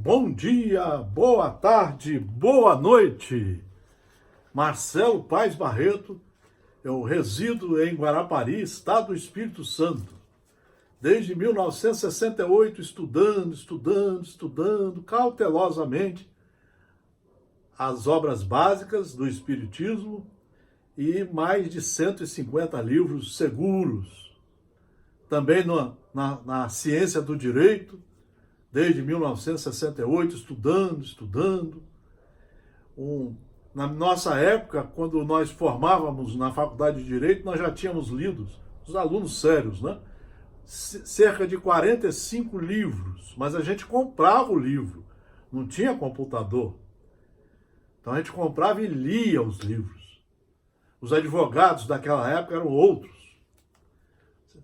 Bom dia, boa tarde, boa noite. Marcelo Paes Barreto, eu resido em Guarapari, Estado do Espírito Santo. Desde 1968, estudando cautelosamente as obras básicas do Espiritismo e mais de 150 livros seguros. Também na ciência do direito, desde 1968, estudando. Na nossa época, quando nós formávamos na Faculdade de Direito, nós já tínhamos lido, os alunos sérios, né? Cerca de 45 livros, mas a gente comprava o livro, não tinha computador. Então a gente comprava e lia os livros. Os advogados daquela época eram outros.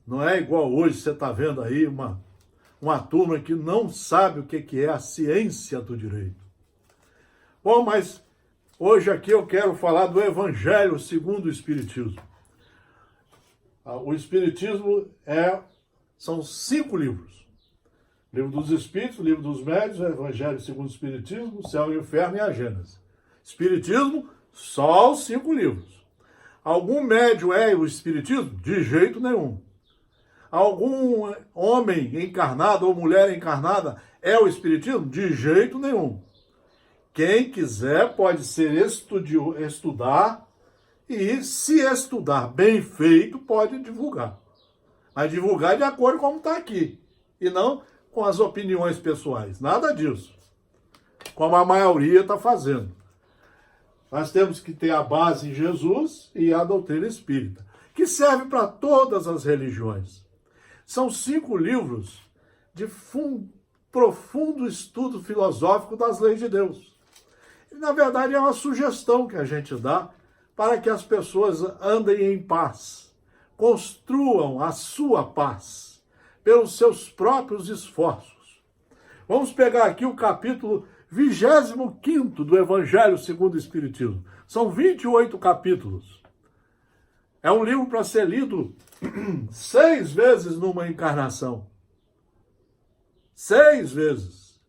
Não é igual hoje, você está vendo aí uma turma que não sabe o que é a ciência do direito. Bom, mas hoje aqui eu quero falar do Evangelho segundo o Espiritismo. O Espiritismo são 5 livros. Livro dos Espíritos, Livro dos Médiuns, o Evangelho segundo o Espiritismo, o Céu e o Inferno e a Gênese. Espiritismo, só os 5 livros. Algum médium é o Espiritismo? De jeito nenhum. Algum homem encarnado ou mulher encarnada é o Espiritismo? De jeito nenhum. Quem quiser pode estudar e, se estudar bem feito, pode divulgar. Mas divulgar de acordo com como está aqui. E não com as opiniões pessoais. Nada disso. Como a maioria está fazendo. Nós temos que ter a base em Jesus e a doutrina espírita, que serve para todas as religiões. São 5 livros de profundo estudo filosófico das leis de Deus. E, na verdade, é uma sugestão que a gente dá para que as pessoas andem em paz, construam a sua paz pelos seus próprios esforços. Vamos pegar aqui o capítulo 25º do Evangelho segundo o Espiritismo. São 28 capítulos. É um livro para ser lido 6 vezes numa encarnação. 6 vezes.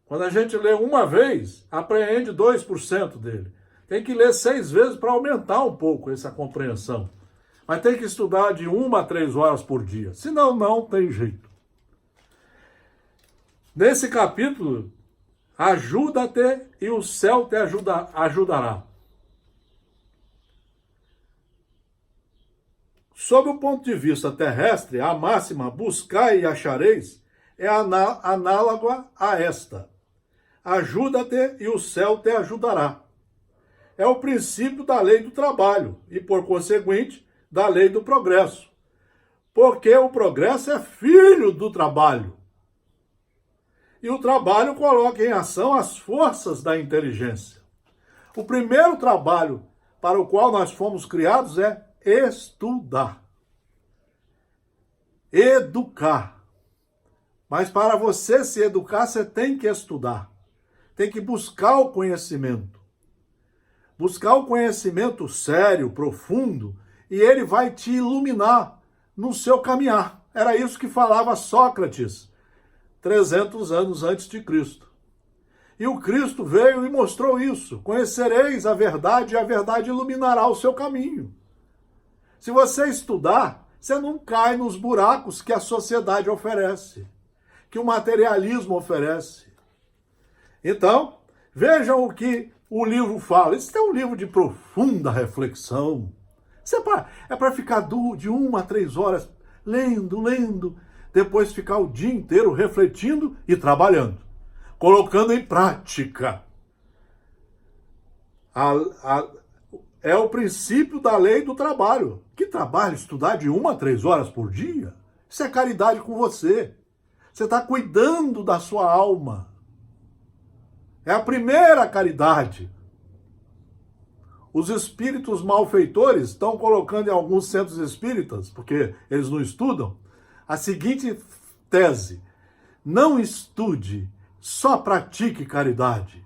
Quando a gente lê uma vez, apreende 2% dele. Tem que ler 6 vezes para aumentar um pouco essa compreensão. Mas tem que estudar de 1 a 3 horas por dia. Senão, não tem jeito. Nesse capítulo, ajuda-te e o céu te ajudará. Sob o ponto de vista terrestre, a máxima buscai e achareis é análoga a esta. Ajuda-te e o céu te ajudará. É o princípio da lei do trabalho e, por conseguinte, da lei do progresso. Porque o progresso é filho do trabalho. E o trabalho coloca em ação as forças da inteligência. O primeiro trabalho para o qual nós fomos criados é estudar. Educar. Mas para você se educar, você tem que estudar. Tem que buscar o conhecimento. Buscar o conhecimento sério, profundo, e ele vai te iluminar no seu caminhar. Era isso que falava Sócrates 300 anos antes de Cristo. E o Cristo veio e mostrou isso. Conhecereis a verdade e a verdade iluminará o seu caminho. Se você estudar, você não cai nos buracos que a sociedade oferece, que o materialismo oferece. Então, vejam o que o livro fala. Isso é um livro de profunda reflexão. Isso é para ficar de 1 a 3 horas lendo, depois ficar o dia inteiro refletindo e trabalhando, colocando em prática. É o princípio da lei do trabalho. Que trabalho? Estudar de 1 a 3 horas por dia? Isso é caridade com você. Você está cuidando da sua alma. É a primeira caridade. Os espíritos malfeitores estão colocando em alguns centros espíritas, porque eles não estudam, a seguinte tese: não estude, só pratique caridade.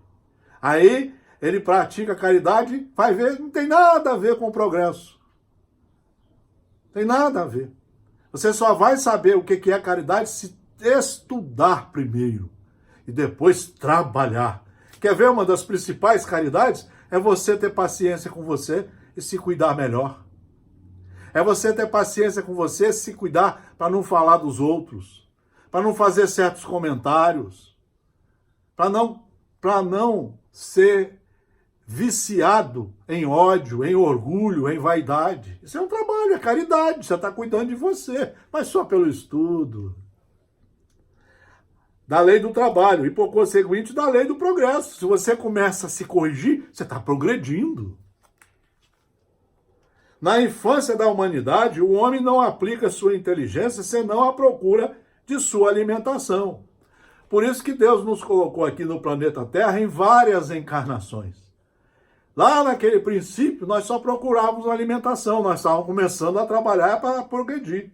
Aí ele pratica caridade, vai ver, não tem nada a ver com o progresso. Tem nada a ver. Você só vai saber o que é caridade se estudar primeiro. e depois trabalhar. Quer ver uma das principais caridades? É você ter paciência com você e se cuidar melhor. É você ter paciência com você e se cuidar para não falar dos outros, para não fazer certos comentários, para não ser viciado em ódio, em orgulho, em vaidade. Isso é um trabalho, é caridade, você está cuidando de você, mas só pelo estudo. Da lei do trabalho e, por conseguinte, da lei do progresso. Se você começa a se corrigir, você está progredindo. Na infância da humanidade, o homem não aplica sua inteligência senão à procura de sua alimentação. Por isso que Deus nos colocou aqui no planeta Terra em várias encarnações. Lá naquele princípio, nós só procurávamos alimentação, nós estávamos começando a trabalhar para progredir.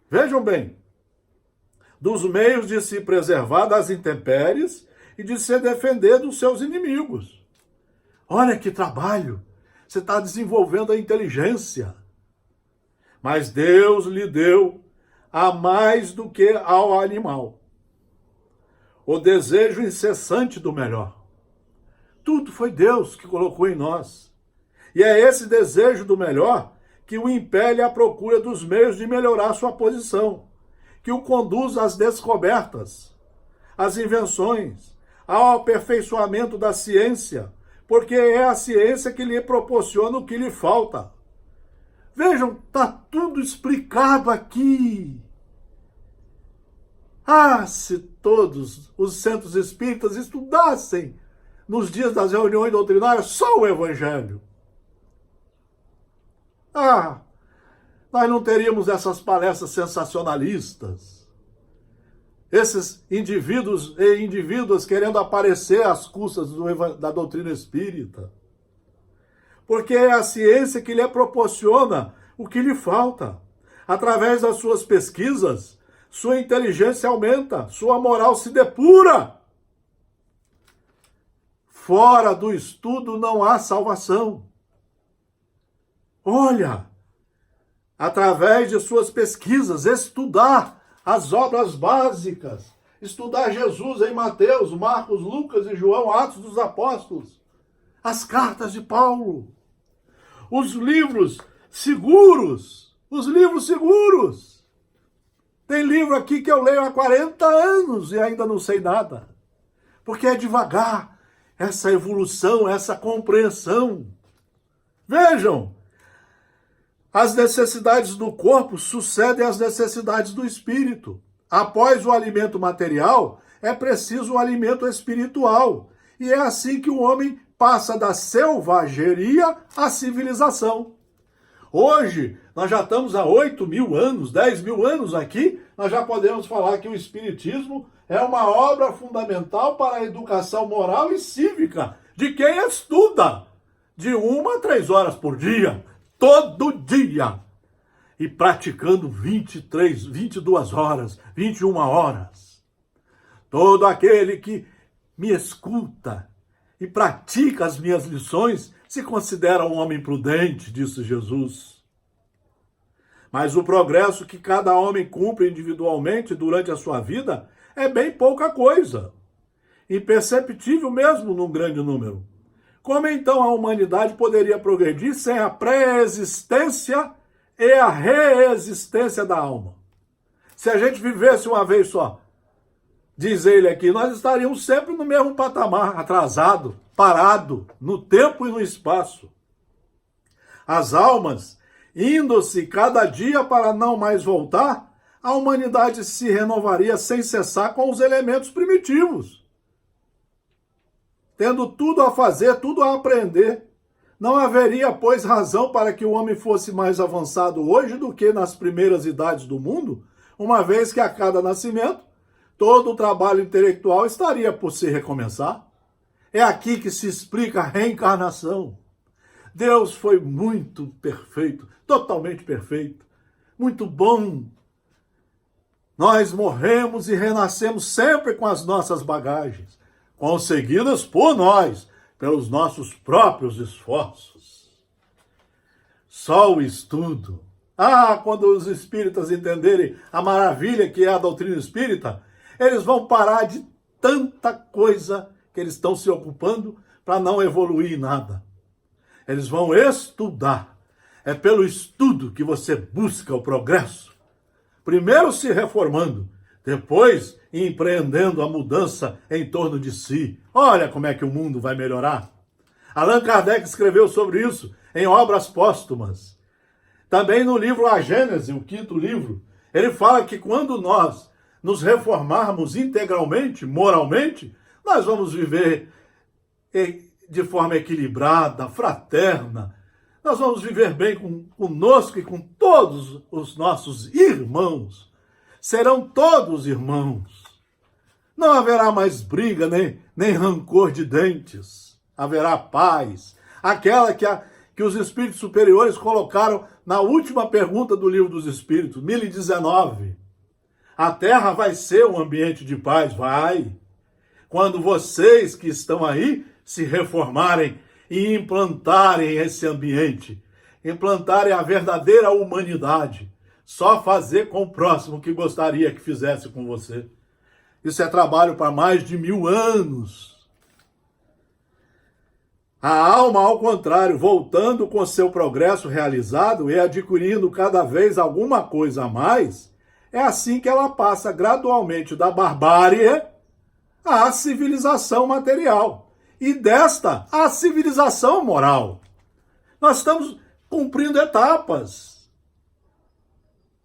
Vejam bem, dos meios de se preservar das intempéries e de se defender dos seus inimigos. Olha que trabalho! Você está desenvolvendo a inteligência. Mas Deus lhe deu a mais do que ao animal o desejo incessante do melhor. Tudo foi Deus que colocou em nós. E é esse desejo do melhor que o impele à procura dos meios de melhorar sua posição, que o conduz às descobertas, às invenções, ao aperfeiçoamento da ciência, porque é a ciência que lhe proporciona o que lhe falta. Vejam, está tudo explicado aqui. Ah, se todos os centros espíritas estudassem nos dias das reuniões doutrinárias só o Evangelho. Ah, nós não teríamos essas palestras sensacionalistas. Esses indivíduos e indivíduas querendo aparecer às custas da doutrina espírita. Porque é a ciência que lhe proporciona o que lhe falta. Através das suas pesquisas, sua inteligência aumenta, sua moral se depura. Fora do estudo não há salvação. Olha, através de suas pesquisas, estudar as obras básicas, estudar Jesus em Mateus, Marcos, Lucas e João, Atos dos Apóstolos, as cartas de Paulo, os livros seguros. Tem livro aqui que eu leio há 40 anos e ainda não sei nada, porque é devagar essa evolução, essa compreensão. Vejam, as necessidades do corpo sucedem às necessidades do espírito. Após o alimento material, é preciso o alimento espiritual. E é assim que o homem passa da selvageria à civilização. Hoje, nós já estamos há 8.000 anos, 10.000 anos aqui, nós já podemos falar que o Espiritismo é uma obra fundamental para a educação moral e cívica de quem estuda de 1 a 3 horas por dia. Todo dia, e praticando 22 horas, 21 horas. Todo aquele que me escuta e pratica as minhas lições se considera um homem prudente, disse Jesus. Mas o progresso que cada homem cumpre individualmente durante a sua vida é bem pouca coisa, imperceptível mesmo num grande número. Como então a humanidade poderia progredir sem a pré-existência e a reexistência da alma? Se a gente vivesse uma vez só, diz ele aqui, nós estaríamos sempre no mesmo patamar, atrasado, parado, no tempo e no espaço. As almas, indo-se cada dia para não mais voltar, a humanidade se renovaria sem cessar com os elementos primitivos, tendo tudo a fazer, tudo a aprender. Não haveria, pois, razão para que o homem fosse mais avançado hoje do que nas primeiras idades do mundo, uma vez que a cada nascimento, todo o trabalho intelectual estaria por se recomeçar. É aqui que se explica a reencarnação. Deus foi muito perfeito, totalmente perfeito, muito bom. Nós morremos e renascemos sempre com as nossas bagagens, conseguidas por nós, pelos nossos próprios esforços. Só o estudo. Quando os espíritas entenderem a maravilha que é a doutrina espírita, eles vão parar de tanta coisa que eles estão se ocupando para não evoluir em nada. Eles vão estudar. É pelo estudo que você busca o progresso. Primeiro se reformando, depois empreendendo a mudança em torno de si. Olha como é que o mundo vai melhorar. Allan Kardec escreveu sobre isso em obras póstumas. Também no livro A Gênese, o 5º livro, ele fala que quando nós nos reformarmos integralmente, moralmente, nós vamos viver de forma equilibrada, fraterna. Nós vamos viver bem conosco e com todos os nossos irmãos. Serão todos irmãos. Não haverá mais briga, nem rancor de dentes. Haverá paz. Aquela que os espíritos superiores colocaram na última pergunta do Livro dos Espíritos, 1019. A Terra vai ser um ambiente de paz? Vai. Quando vocês que estão aí se reformarem e implantarem esse ambiente, implantarem a verdadeira humanidade, só fazer com o próximo que gostaria que fizesse com você. Isso é trabalho para mais de 1000 anos. A alma, ao contrário, voltando com seu progresso realizado e adquirindo cada vez alguma coisa a mais, é assim que ela passa gradualmente da barbárie à civilização material e desta à civilização moral. Nós estamos cumprindo etapas.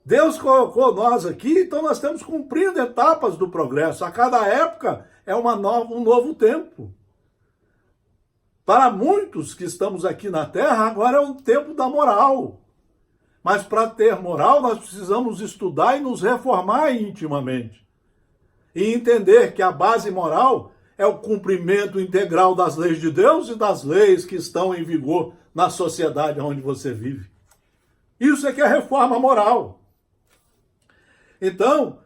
Deus colocou nós aqui, então nós estamos cumprindo etapas do progresso. A cada época é um novo tempo. Para muitos que estamos aqui na Terra, agora é o tempo da moral. Mas para ter moral, nós precisamos estudar e nos reformar intimamente. E entender que a base moral é o cumprimento integral das leis de Deus e das leis que estão em vigor na sociedade onde você vive. Isso é que é reforma moral. Então,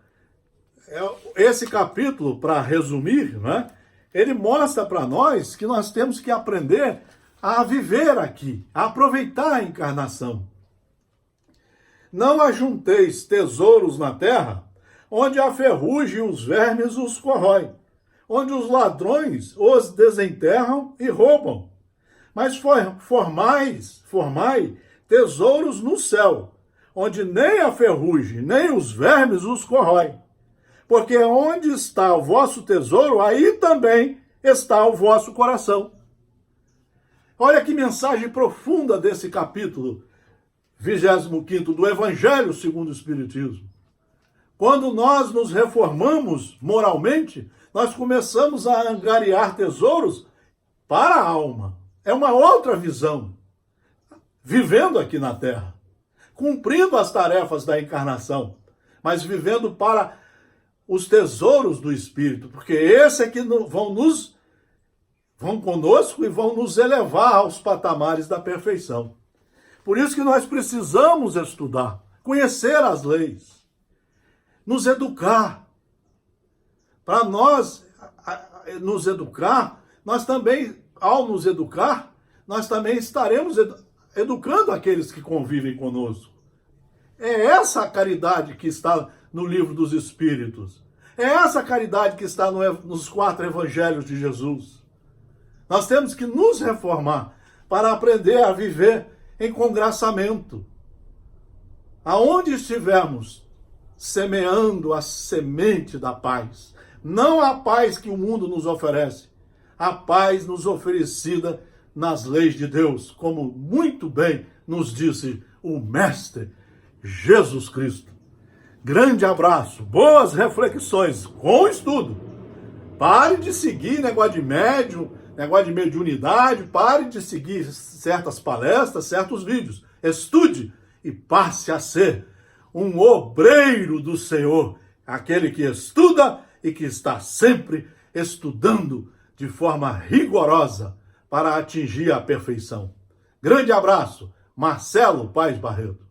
esse capítulo, para resumir, né, ele mostra para nós que nós temos que aprender a viver aqui, a aproveitar a encarnação. Não ajunteis tesouros na terra, onde a ferrugem e os vermes os corroem, onde os ladrões os desenterram e roubam. Mas formai tesouros no céu, onde nem a ferrugem, nem os vermes os corroem. Porque onde está o vosso tesouro, aí também está o vosso coração. Olha que mensagem profunda desse capítulo 25º do Evangelho segundo o Espiritismo. Quando nós nos reformamos moralmente, nós começamos a angariar tesouros para a alma. É uma outra visão. Vivendo aqui na Terra, cumprindo as tarefas da encarnação, mas vivendo para os tesouros do Espírito, porque esse é que vão conosco e vão nos elevar aos patamares da perfeição. Por isso que nós precisamos estudar, conhecer as leis, nos educar. Para nós nos educar, nós também, ao nos educar, nós também estaremos educando aqueles que convivem conosco. É essa a caridade que está no Livro dos Espíritos. É essa a caridade que está nos 4 Evangelhos de Jesus. Nós temos que nos reformar para aprender a viver em congraçamento. Aonde estivermos semeando a semente da paz, não a paz que o mundo nos oferece, a paz nos oferecida nas leis de Deus, como muito bem nos disse o Mestre Jesus Cristo. Grande abraço, boas reflexões, com estudo. Pare de seguir negócio de médium, negócio de mediunidade, pare de seguir certas palestras, certos vídeos. Estude e passe a ser um obreiro do Senhor, aquele que estuda e que está sempre estudando de forma rigorosa para atingir a perfeição. Grande abraço, Marcelo Paes Barreto.